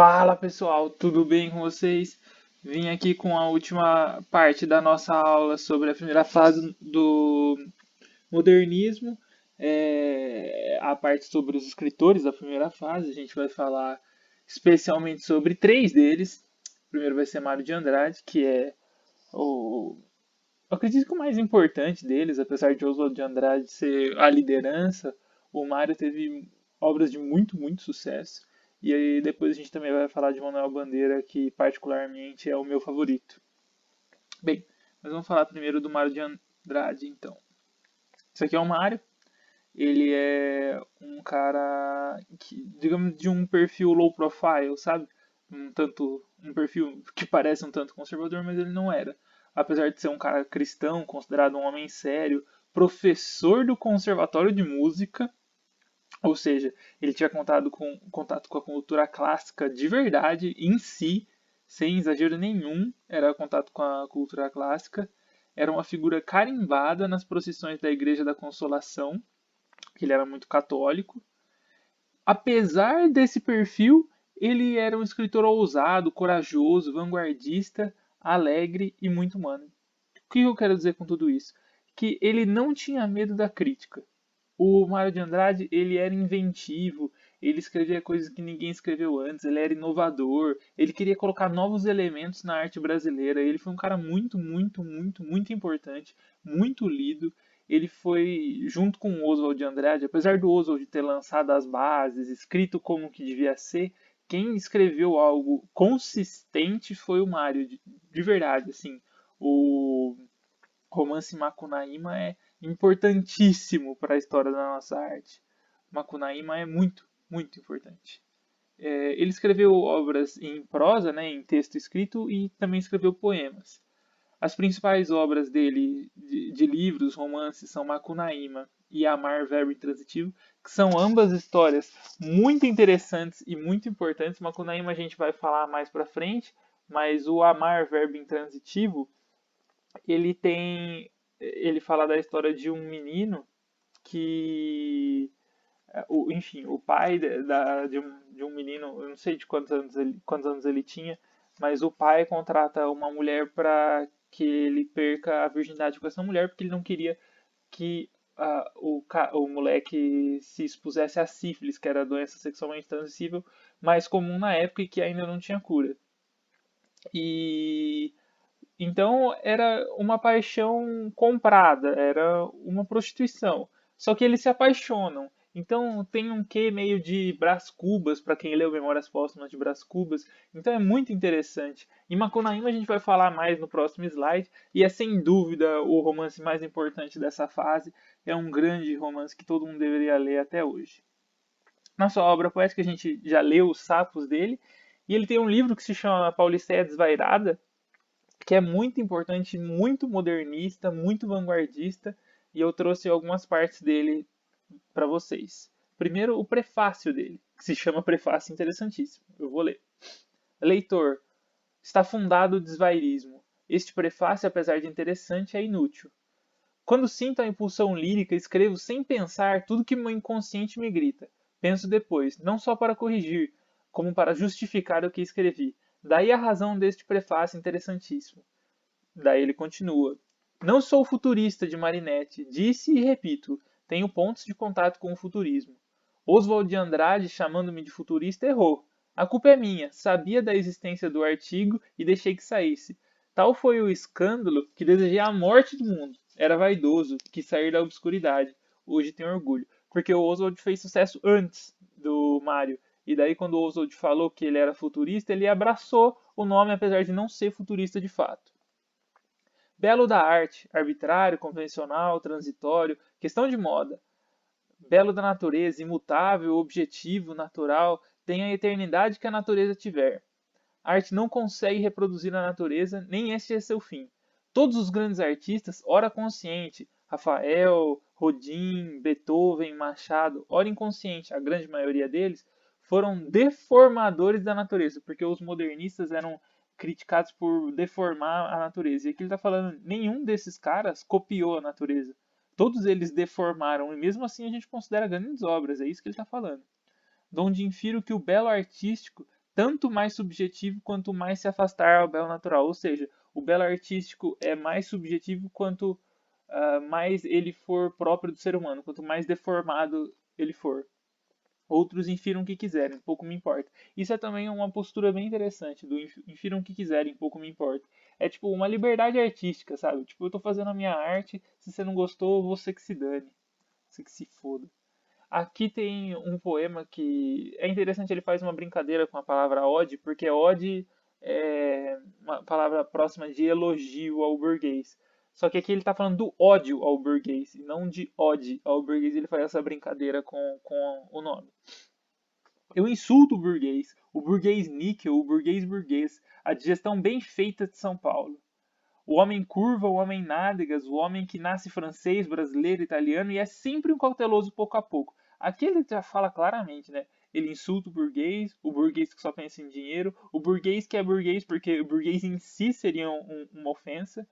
Fala pessoal, tudo bem com vocês? Vim aqui com a última parte da nossa aula sobre a primeira fase do modernismo, a parte sobre os escritores da primeira fase. A gente vai falar especialmente sobre três deles. O primeiro vai ser Mário de Andrade, que é o, eu acredito que o mais importante deles, apesar de Oswald de Andrade ser a liderança. O Mário teve obras de muito sucesso. E aí depois a gente também vai falar de Manuel Bandeira, que particularmente é o meu favorito. Bem, mas vamos falar primeiro do Mário de Andrade, então. Isso aqui é o Mário. Ele é um cara que, digamos, de um perfil low profile, sabe? Um perfil que parece um tanto conservador, mas ele não era. Apesar de ser um cara cristão, considerado um homem sério, professor do Conservatório de Música, ou seja, ele tinha contato com a cultura clássica de verdade, em si, sem exagero nenhum, era contato com a cultura clássica. Era uma figura carimbada nas procissões da Igreja da Consolação, que ele era muito católico. Apesar desse perfil, ele era um escritor ousado, corajoso, vanguardista, alegre e muito humano. O que eu quero dizer com tudo isso? Que ele não tinha medo da crítica. O Mário de Andrade, ele era inventivo, ele escrevia coisas que ninguém escreveu antes, ele era inovador, ele queria colocar novos elementos na arte brasileira. Ele foi um cara muito importante, muito lido. Ele foi, junto com o Oswald de Andrade, apesar do Oswald ter lançado as bases, escrito como que devia ser, quem escreveu algo consistente foi o Mário, de verdade, assim. O romance Macunaíma é importantíssimo para a história da nossa arte. Macunaíma é muito importante. Ele escreveu obras em prosa, né, em texto escrito, e também escreveu poemas. As principais obras dele, de livros, romances, são Macunaíma e Amar, Verbo Intransitivo, que são ambas histórias muito interessantes e muito importantes. Macunaíma a gente vai falar mais para frente, mas o Amar, Verbo Intransitivo, ele fala da história de um menino que, enfim, o pai de um menino, eu não sei de quantos anos ele tinha, mas o pai contrata uma mulher para que ele perca a virgindade com essa mulher, porque ele não queria que o moleque se expusesse à sífilis, que era a doença sexualmente transmissível mais comum na época e que ainda não tinha cura. E então era uma paixão comprada, era uma prostituição. Só que eles se apaixonam. Então tem um quê meio de Brás Cubas, para quem leu Memórias Póstumas de Brás Cubas. Então é muito interessante. Em Macunaíma a gente vai falar mais no próximo slide, e é sem dúvida o romance mais importante dessa fase. É um grande romance que todo mundo deveria ler até hoje. Na sua obra poética a gente já leu os sapos dele, e ele tem um livro que se chama Pauliceia Desvairada, que é muito importante, muito modernista, muito vanguardista, e eu trouxe algumas partes dele para vocês. Primeiro, o prefácio dele, que se chama Prefácio, interessantíssimo. Eu vou ler. Leitor, está fundado o desvairismo. Este prefácio, apesar de interessante, é inútil. Quando sinto a impulsão lírica, escrevo sem pensar tudo que meu inconsciente me grita. Penso depois, não só para corrigir, como para justificar o que escrevi. Daí a razão deste prefácio interessantíssimo. Daí ele continua. Não sou futurista de Marinetti, disse e repito, tenho pontos de contato com o futurismo. Oswald de Andrade, chamando-me de futurista, errou. A culpa é minha, sabia da existência do artigo e deixei que saísse. Tal foi o escândalo que desejei a morte do mundo. Era vaidoso, quis sair da obscuridade. Hoje tenho orgulho, porque o Oswald fez sucesso antes do Mário. E daí, quando o Oswald falou que ele era futurista, ele abraçou o nome, apesar de não ser futurista de fato. Belo da arte, arbitrário, convencional, transitório, questão de moda. Belo da natureza, imutável, objetivo, natural, tem a eternidade que a natureza tiver. A arte não consegue reproduzir a natureza, nem este é seu fim. Todos os grandes artistas, ora consciente, Rafael, Rodin, Beethoven, Machado, ora inconsciente, a grande maioria deles, foram deformadores da natureza, porque os modernistas eram criticados por deformar a natureza. E aqui ele está falando, nenhum desses caras copiou a natureza. Todos eles deformaram, e mesmo assim a gente considera grandes obras, é isso que ele está falando. Donde infiro que o belo artístico tanto mais subjetivo quanto mais se afastar ao belo natural. Ou seja, o belo artístico é mais subjetivo quanto mais ele for próprio do ser humano, quanto mais deformado ele for. Outros infiram o que quiserem, pouco me importa. Isso é também uma postura bem interessante, do infiram o que quiserem, pouco me importa. É tipo uma liberdade artística, sabe? Tipo, eu tô fazendo a minha arte, se você não gostou, você que se dane, você que se foda. Aqui tem um poema que é interessante, ele faz uma brincadeira com a palavra ode, porque ode é uma palavra próxima de elogio ao burguês. Só que aqui ele está falando do ódio ao burguês, e não de ode ao burguês. Ele faz essa brincadeira com o nome. Eu insulto o burguês níquel, o burguês burguês, a digestão bem feita de São Paulo. O homem curva, o homem nádegas, o homem que nasce francês, brasileiro, italiano e é sempre um cauteloso pouco a pouco. Aqui ele já fala claramente, né? Ele insulta o burguês que só pensa em dinheiro, o burguês que é burguês porque o burguês em si seria uma ofensa.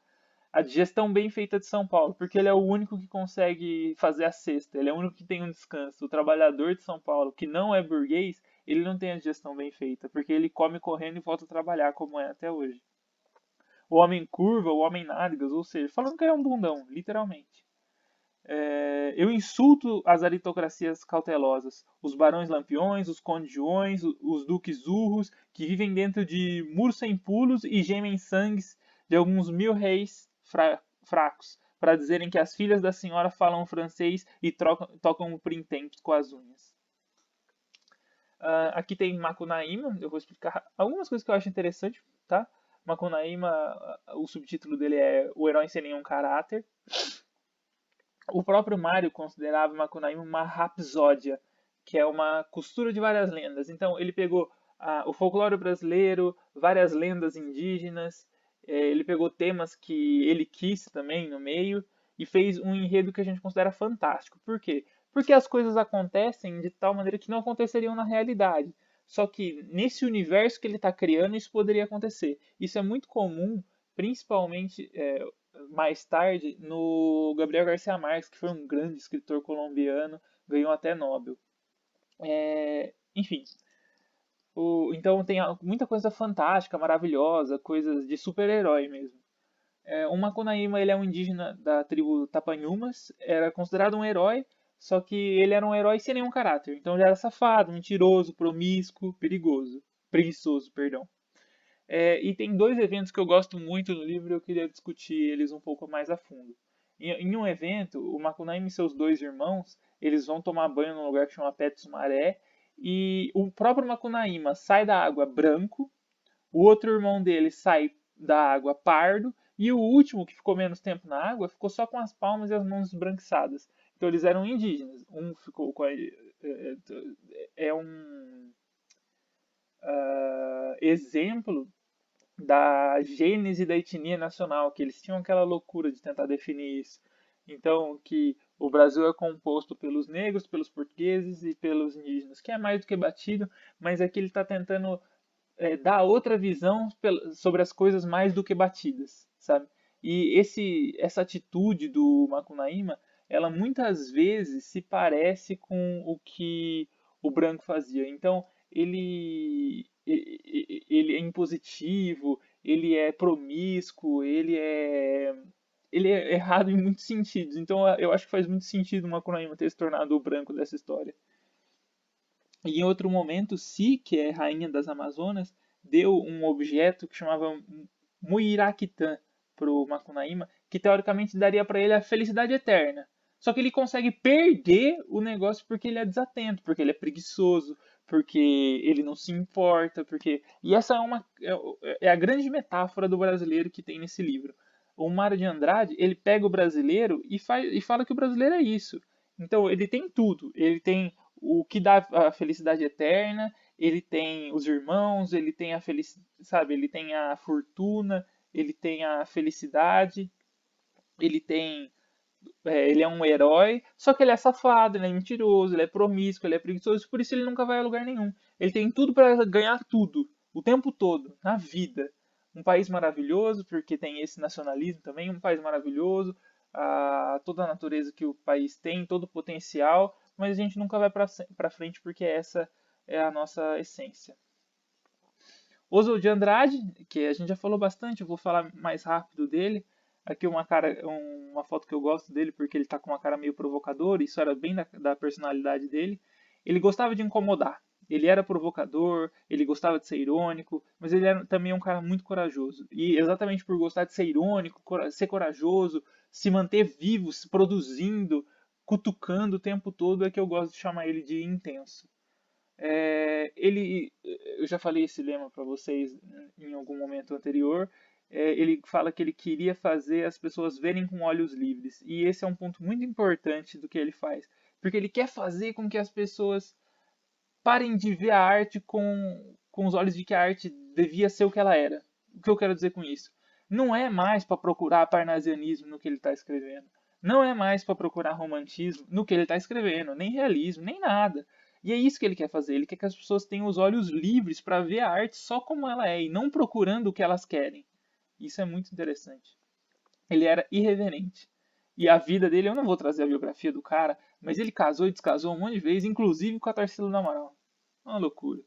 A digestão bem feita de São Paulo, porque ele é o único que consegue fazer a cesta, ele é o único que tem um descanso. O trabalhador de São Paulo, que não é burguês, ele não tem a digestão bem feita, porque ele come correndo e volta a trabalhar, como é até hoje. O homem curva, o homem nádegas, ou seja, falando que ele é um bundão, literalmente. Eu insulto as aritocracias cautelosas, os barões lampiões, os condes joões, os duques urros, que vivem dentro de muros sem pulos e gemem sangues de alguns 1000 reis fracos, para dizerem que as filhas da senhora falam francês e tocam o printemps com as unhas. Aqui tem Macunaíma, eu vou explicar algumas coisas que eu acho interessante, tá? Macunaíma, o subtítulo dele é O Herói Sem Nenhum Caráter. O próprio Mário considerava Macunaíma uma rapsódia, que é uma costura de várias lendas. Então ele pegou o folclore brasileiro, várias lendas indígenas, ele pegou temas que ele quis também no meio e fez um enredo que a gente considera fantástico. Por quê? Porque as coisas acontecem de tal maneira que não aconteceriam na realidade. Só que nesse universo que ele está criando, isso poderia acontecer. Isso é muito comum, principalmente mais tarde, no Gabriel Garcia Marques, que foi um grande escritor colombiano, ganhou até Nobel. Enfim, então tem muita coisa fantástica, maravilhosa, coisas de super-herói mesmo. O Macunaíma ele é um indígena da tribo Tapanhumas, era considerado um herói, só que ele era um herói sem nenhum caráter. Então ele era safado, mentiroso, promíscuo, perigoso, preguiçoso, perdão. E tem dois eventos que eu gosto muito no livro e eu queria discutir eles um pouco mais a fundo. Em um evento, o Macunaíma e seus dois irmãos, eles vão tomar banho num lugar que chama Petsumaré, e o próprio Macunaíma sai da água branco, o outro irmão dele sai da água pardo, e o último, que ficou menos tempo na água, ficou só com as palmas e as mãos esbranquiçadas. Então eles eram indígenas. Um ficou com é um exemplo da gênese da etnia nacional, que eles tinham aquela loucura de tentar definir isso. Então, que o Brasil é composto pelos negros, pelos portugueses e pelos indígenas, que é mais do que batido, mas é que ele está tentando dar outra visão sobre as coisas mais do que batidas, sabe? E essa atitude do Macunaíma, ela muitas vezes se parece com o que o branco fazia. Então, ele é impositivo, ele é promíscuo, ele é errado em muitos sentidos. Então, eu acho que faz muito sentido o Macunaíma ter se tornado o branco dessa história. E em outro momento, Si, que é rainha das Amazonas, deu um objeto que chamava Muiraquitã para o Macunaíma, que teoricamente daria para ele a felicidade eterna. Só que ele consegue perder o negócio porque ele é desatento, porque ele é preguiçoso, porque ele não se importa, porque e essa é a grande metáfora do brasileiro que tem nesse livro. O Mário de Andrade ele pega o brasileiro e fala que o brasileiro é isso. Então ele tem tudo, ele tem o que dá a felicidade eterna, ele tem os irmãos, ele tem a felicidade, sabe, ele tem a fortuna, ele tem a felicidade, ele tem ele é um herói, só que ele é safado, ele é mentiroso, ele é promíscuo, ele é preguiçoso, por isso ele nunca vai a lugar nenhum. Ele tem tudo para ganhar tudo, o tempo todo, na vida. Um país maravilhoso, porque tem esse nacionalismo também, um país maravilhoso, toda a natureza que o país tem, todo o potencial, mas a gente nunca vai para frente porque essa é a nossa essência. Oswald de Andrade, que a gente já falou bastante, eu vou falar mais rápido dele. Aqui uma foto que eu gosto dele porque ele tá com uma cara meio provocadora, isso era bem da personalidade dele. Ele gostava de incomodar. Ele era provocador, ele gostava de ser irônico, mas ele era também um cara muito corajoso. E exatamente por gostar de ser irônico, ser corajoso, se manter vivo, se produzindo, cutucando o tempo todo, é que eu gosto de chamar ele de intenso. Eu já falei esse lema para vocês em algum momento anterior. Ele fala que ele queria fazer as pessoas verem com olhos livres. E esse é um ponto muito importante do que ele faz. Porque ele quer fazer com que as pessoas parem de ver a arte com os olhos de que a arte devia ser o que ela era. O que eu quero dizer com isso? Não é mais para procurar parnasianismo no que ele está escrevendo. Não é mais para procurar romantismo no que ele está escrevendo, nem realismo, nem nada. E é isso que ele quer fazer. Ele quer que as pessoas tenham os olhos livres para ver a arte só como ela é e não procurando o que elas querem. Isso é muito interessante. Ele era irreverente. E a vida dele, eu não vou trazer a biografia do cara, mas ele casou e descasou um monte de vezes, inclusive com a Tarsila do Amaral. Uma loucura.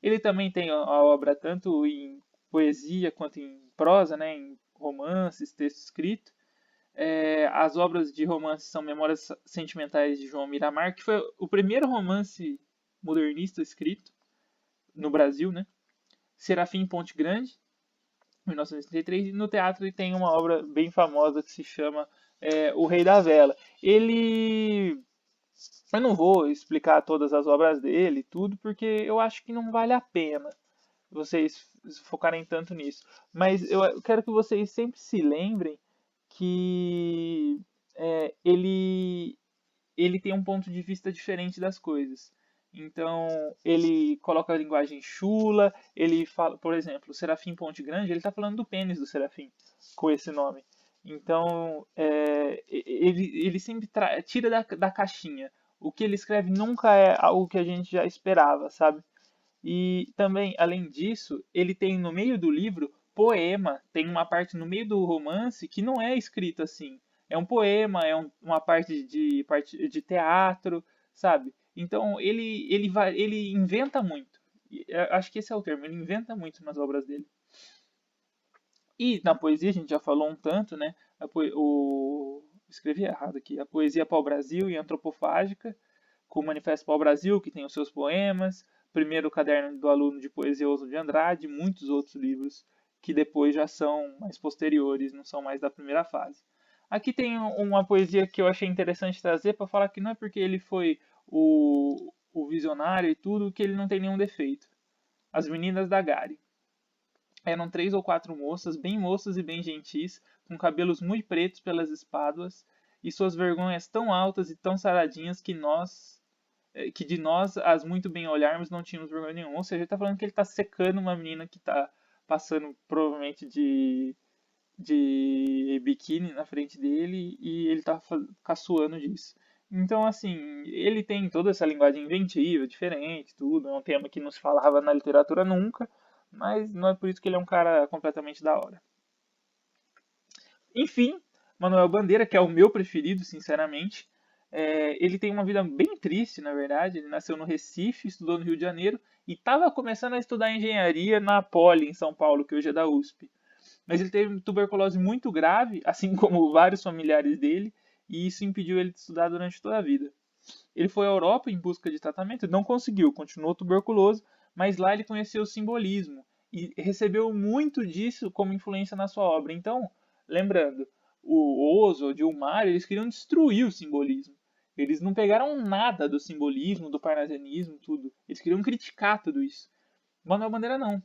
Ele também tem a obra tanto em poesia quanto em prosa, né, em romances, texto escrito. As obras de romance são Memórias Sentimentais de João Miramar, que foi o primeiro romance modernista escrito no Brasil, né? Serafim Ponte Grande, 1933, e no teatro ele tem uma obra bem famosa que se chama O Rei da Vela. Eu não vou explicar todas as obras dele, tudo, porque eu acho que não vale a pena vocês focarem tanto nisso. Mas eu quero que vocês sempre se lembrem que ele tem um ponto de vista diferente das coisas. Então, ele coloca a linguagem chula, ele fala, por exemplo, o Serafim Ponte Grande, ele está falando do pênis do Serafim, com esse nome. Então, ele sempre tira da caixinha. O que ele escreve nunca é algo que a gente já esperava, sabe? E também, além disso, ele tem no meio do livro poema, tem uma parte no meio do romance que não é escrito assim. É um poema, uma parte de teatro, sabe? Então ele inventa muito. Acho que esse é o termo, ele inventa muito nas obras dele. E na poesia a gente já falou um tanto, né? Escrevi errado aqui. A poesia pau-brasil e antropofágica, com o Manifesto Pau-Brasil, que tem os seus poemas, primeiro caderno do aluno de poesia Oswald de Andrade, e muitos outros livros que depois já são mais posteriores, não são mais da primeira fase. Aqui tem uma poesia que eu achei interessante trazer para falar que não é porque ele foi o visionário e tudo que ele não tem nenhum defeito. As Meninas da Gare. Eram 3 ou 4 moças, bem moças e bem gentis, com cabelos muito pretos pelas espáduas, e suas vergonhas tão altas e tão saradinhas que de nós, as muito bem olharmos, não tínhamos vergonha nenhuma. Ou seja, ele está falando que ele está secando uma menina que está passando provavelmente de biquíni na frente dele e ele está caçoando disso. Então, assim, ele tem toda essa linguagem inventiva, diferente, tudo. É um tema que não se falava na literatura nunca, mas não é por isso que ele é um cara completamente da hora. Enfim, Manuel Bandeira, que é o meu preferido, sinceramente, ele tem uma vida bem triste, na verdade. Ele nasceu no Recife, estudou no Rio de Janeiro e estava começando a estudar engenharia na Poli, em São Paulo, que hoje é da USP. Mas ele teve tuberculose muito grave, assim como vários familiares dele, e isso impediu ele de estudar durante toda a vida. Ele foi à Europa em busca de tratamento, não conseguiu, continuou tuberculoso, mas lá ele conheceu o simbolismo e recebeu muito disso como influência na sua obra. Então, lembrando, o Oswald e o Mário, eles queriam destruir o simbolismo. Eles não pegaram nada do simbolismo, do parnasianismo, tudo. Eles queriam criticar tudo isso. Manuel Bandeira não.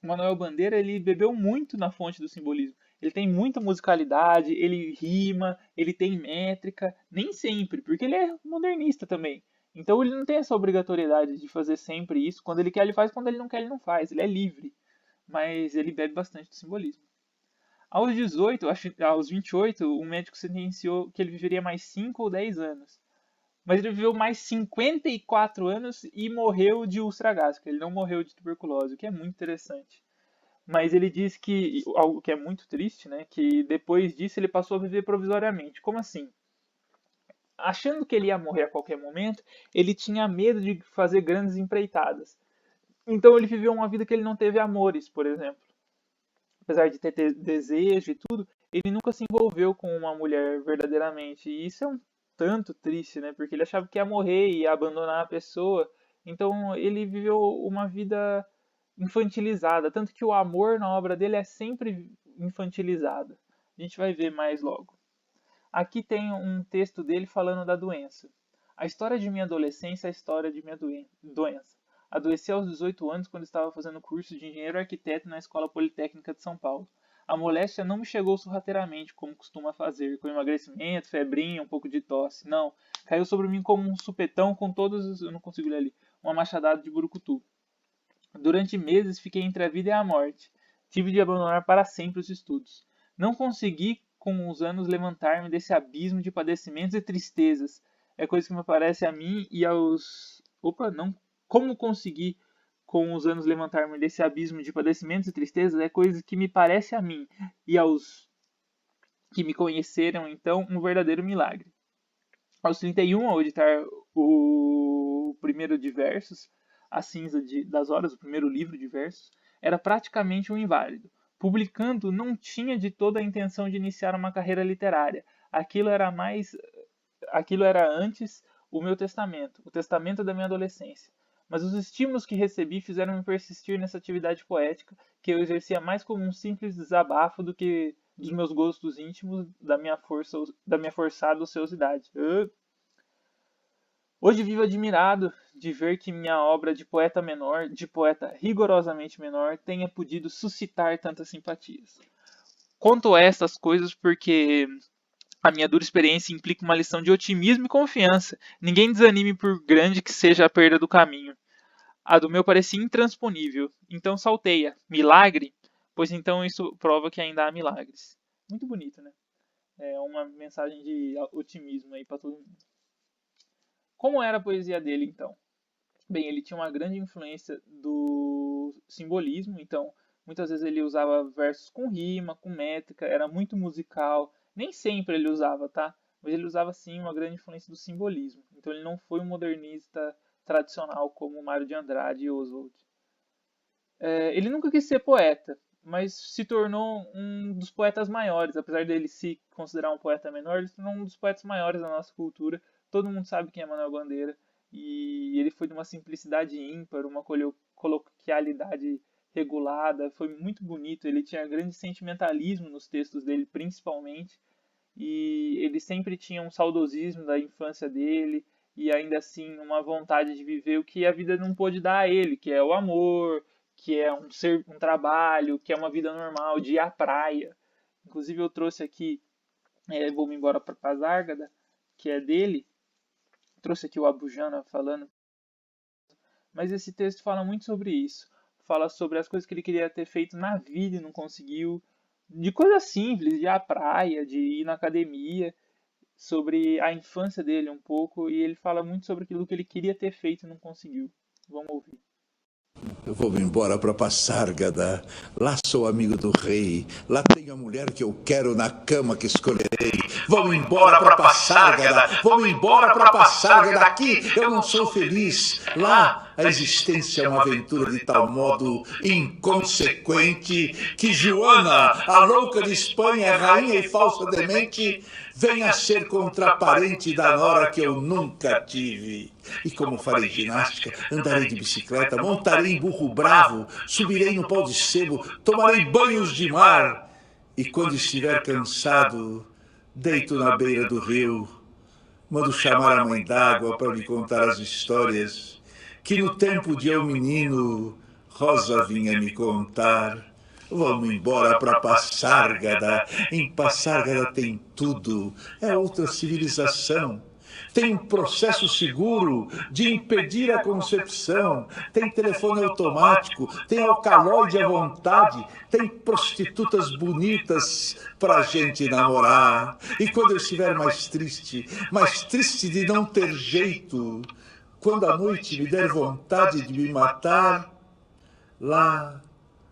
Manuel Bandeira ele bebeu muito na fonte do simbolismo. Ele tem muita musicalidade, ele rima, ele tem métrica, nem sempre, porque ele é modernista também. Então ele não tem essa obrigatoriedade de fazer sempre isso. Quando ele quer, ele faz, quando ele não quer, ele não faz. Ele é livre. Mas ele bebe bastante do simbolismo. Aos 18, aos 28, o médico sentenciou que ele viveria mais 5 ou 10 anos. Mas ele viveu mais 54 anos e morreu de úlcera gástrica. Ele não morreu de tuberculose, o que é muito interessante. Mas ele diz que, algo que é muito triste, né? Que depois disso ele passou a viver provisoriamente. Como assim? Achando que ele ia morrer a qualquer momento, ele tinha medo de fazer grandes empreitadas. Então ele viveu uma vida que ele não teve amores, por exemplo. Apesar de ter desejo e tudo, ele nunca se envolveu com uma mulher verdadeiramente. E isso é um tanto triste, né? Porque ele achava que ia morrer e ia abandonar a pessoa. Então ele viveu uma vida infantilizada. Tanto que o amor na obra dele é sempre infantilizado. A gente vai ver mais logo. Aqui tem um texto dele falando da doença. A história de minha adolescência é a história de minha doença. Adoeci aos 18 anos quando estava fazendo curso de engenheiro arquiteto na Escola Politécnica de São Paulo. A moléstia não me chegou sorrateiramente, como costuma fazer, com emagrecimento, febrinha, um pouco de tosse. Não, caiu sobre mim como um supetão com todos os... Eu não consigo ler ali. Uma machadada de burucutu. Durante meses fiquei entre a vida e a morte. Tive de abandonar para sempre os estudos. Não consegui, com os anos, levantar-me desse abismo de padecimentos e tristezas. É coisa que me parece a mim e aos... Opa, não. Como consegui, com os anos, levantar-me desse abismo de padecimentos e tristezas? É coisa que me parece a mim e aos que me conheceram, então, um verdadeiro milagre. Aos 31, ao editar o primeiro de versos, A Cinza das Horas, o primeiro livro de versos, era praticamente um inválido. Publicando, não tinha de toda a intenção de iniciar uma carreira literária. Aquilo era antes o meu testamento, o testamento da minha adolescência. Mas os estímulos que recebi fizeram-me persistir nessa atividade poética, que eu exercia mais como um simples desabafo do que dos meus gostos íntimos, da minha forçada ociosidade. Hoje vivo admirado de ver que minha obra de poeta menor, de poeta rigorosamente menor, tenha podido suscitar tantas simpatias. Conto estas coisas porque a minha dura experiência implica uma lição de otimismo e confiança. Ninguém desanime por grande que seja a perda do caminho. A do meu parecia intransponível. Então salteia. Milagre? Pois então isso prova que ainda há milagres. Muito bonito, né? É uma mensagem de otimismo aí para todo mundo. Como era a poesia dele, então? Bem, ele tinha uma grande influência do simbolismo, então muitas vezes ele usava versos com rima, com métrica, era muito musical. Nem sempre ele usava, tá? Mas ele usava sim uma grande influência do simbolismo. Então ele não foi um modernista tradicional como Mário de Andrade e Oswald. Ele nunca quis ser poeta, mas se tornou um dos poetas maiores. Apesar dele se considerar um poeta menor, ele se tornou um dos poetas maiores da nossa cultura. Todo mundo sabe quem é Manuel Bandeira. E ele foi de uma simplicidade ímpar, uma coloquialidade regulada, foi muito bonito. Ele tinha grande sentimentalismo nos textos dele, principalmente. E ele sempre tinha um saudosismo da infância dele e ainda assim uma vontade de viver o que a vida não pôde dar a ele, que é o amor, que é um trabalho, que é uma vida normal, de ir à praia. Inclusive eu trouxe aqui, vou-me embora para Pasárgada, que é dele. Trouxe aqui o Abujamra falando. Mas esse texto fala muito sobre isso. Fala sobre as coisas que ele queria ter feito na vida e não conseguiu. De coisas simples, de ir à praia, de ir na academia. Sobre a infância dele um pouco. E ele fala muito sobre aquilo que ele queria ter feito e não conseguiu. Vamos ouvir. Eu vou embora para Passárgada, lá sou amigo do rei, lá tenho a mulher que eu quero na cama que escolherei. Vou embora para Passárgada, vou embora para Passárgada, aqui eu não sou feliz. Lá a existência é uma aventura de tal modo inconsequente que Joana, a louca de Espanha, rainha e falsa demente, venha a ser contraparente da nora que eu nunca tive. E como farei ginástica, andarei de bicicleta, montarei em burro bravo, subirei no pau de sebo, tomarei banhos de mar. E quando estiver cansado, deito na beira do rio, mando chamar a mãe d'água para me contar as histórias que no tempo de eu menino Rosa vinha me contar. Vamos embora para Passárgada. Em Passárgada tem tudo. É outra civilização. Tem um processo seguro de impedir a concepção. Tem telefone automático. Tem alcaloide à vontade. Tem prostitutas bonitas para a gente namorar. E quando eu estiver mais triste de não ter jeito, quando a noite me der vontade de me matar, lá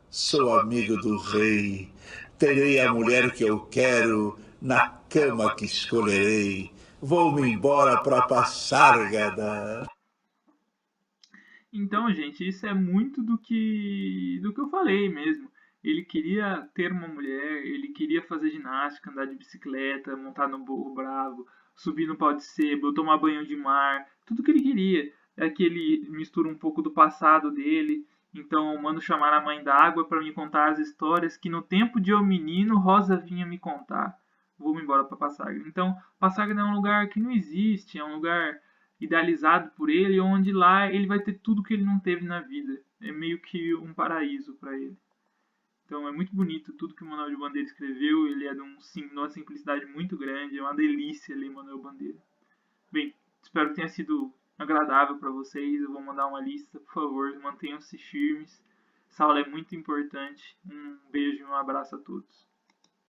sou amigo do rei, terei a mulher que eu quero na cama que escolherei. Vou-me embora para Passárgada. Então, gente, isso é muito do que eu falei mesmo. Ele queria ter uma mulher, ele queria fazer ginástica, andar de bicicleta, montar no burro bravo, subir no pau de sebo, tomar banho de mar, tudo que ele queria. É que ele mistura um pouco do passado dele. Então, eu mando chamar a mãe d'água para me contar as histórias que no tempo de eu menino Rosa vinha me contar. Vou embora para Passagarda. Então, Passagarda é um lugar que não existe, é um lugar idealizado por ele, onde lá ele vai ter tudo que ele não teve na vida. É meio que um paraíso para ele. Então é muito bonito tudo que o Manuel de Bandeira escreveu. Ele é de uma simplicidade muito grande. É uma delícia ler Manuel Bandeira. Bem, espero que tenha sido agradável para vocês. Eu vou mandar uma lista, por favor, mantenham-se firmes. Essa aula é muito importante. Um beijo e um abraço a todos.